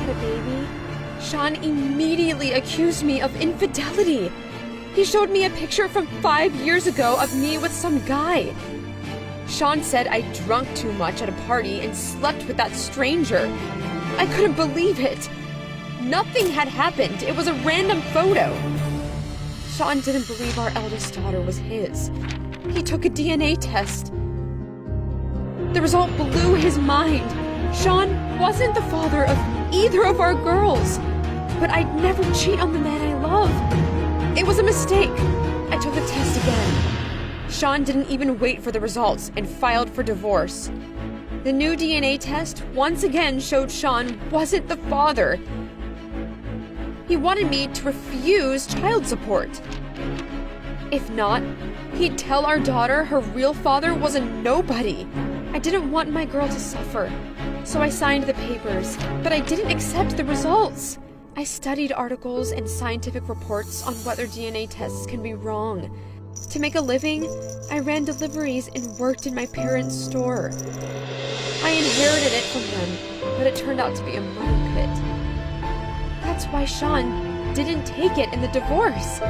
had a baby, Sean immediately accused me of infidelity. He showed me a picture from 5 years ago of me with some guy. Sean said I drunk too much at a party and slept with that stranger. I couldn't believe it. Nothing had happened. It was a random photo. Sean didn't believe our eldest daughter was his. He took a DNA test. The result blew his mind. Sean wasn't the father of either of our girls. But I'd never cheat on the man I love. It was a mistake. I took the test again. Sean didn't even wait for the results and filed for divorce. The new DNA test once again showed Sean wasn't the father. He wanted me to refuse child support. If not, he'd tell our daughter her real father was a nobody. I didn't want my girl to suffer, so I signed the papers, but I didn't accept the results. I studied articles and scientific reports on whether DNA tests can be wrong. To make a living, I ran deliveries and worked in my parents' store. I inherited it from them, but it turned out to be a money pit. That's why Sean didn't take it in the divorce.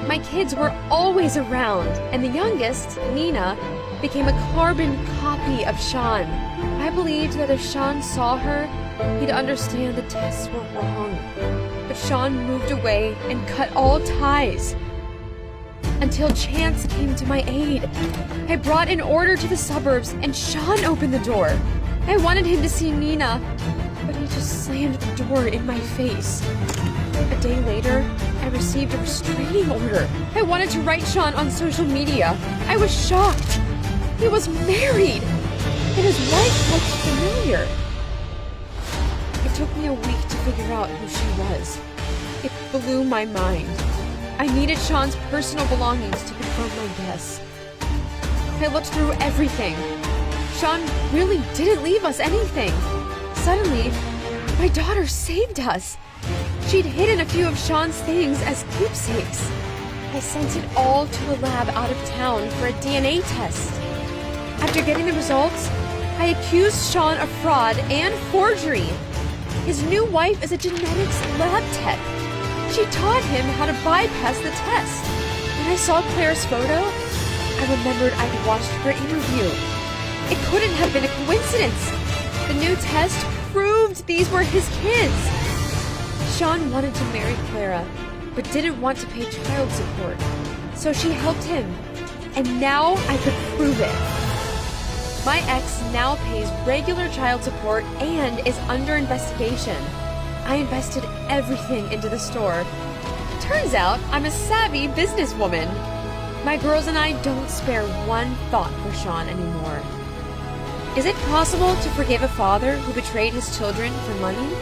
My kids were always around, and the youngest, Nina, became a carbon copy of Sean. I believed that if Sean saw her, he'd understand the tests were wrong. But Sean moved away and cut all ties. Until Chance came to my aid. I brought an order to the suburbs, and Sean opened the door. I wanted him to see Nina, but he just slammed the door in my face. A day later, I received a restraining order. I wanted to write Sean on social media. I was shocked. He was married, and his wife looked familiar. It took me a week to figure out who she was. It blew my mind. I needed Sean's personal belongings to confirm my guess. I looked through everything. Sean really didn't leave us anything. Suddenly, my daughter saved us. She'd hidden a few of Sean's things as keepsakes. I sent it all to a lab out of town for a DNA test. After getting the results, I accused Sean of fraud and forgery. His new wife is a genetics lab tech. She taught him how to bypass the test. When I saw Claire's photo, I remembered I'd watched her interview. It couldn't have been a coincidence. The new test proved these were his kids. Sean wanted to marry Clara, but didn't want to pay child support. So she helped him, and now I could prove it. My ex now pays regular child support and is under investigation. I invested everything into the store. Turns out I'm a savvy businesswoman. My girls and I don't spare one thought for Sean anymore. Is it possible to forgive a father who betrayed his children for money?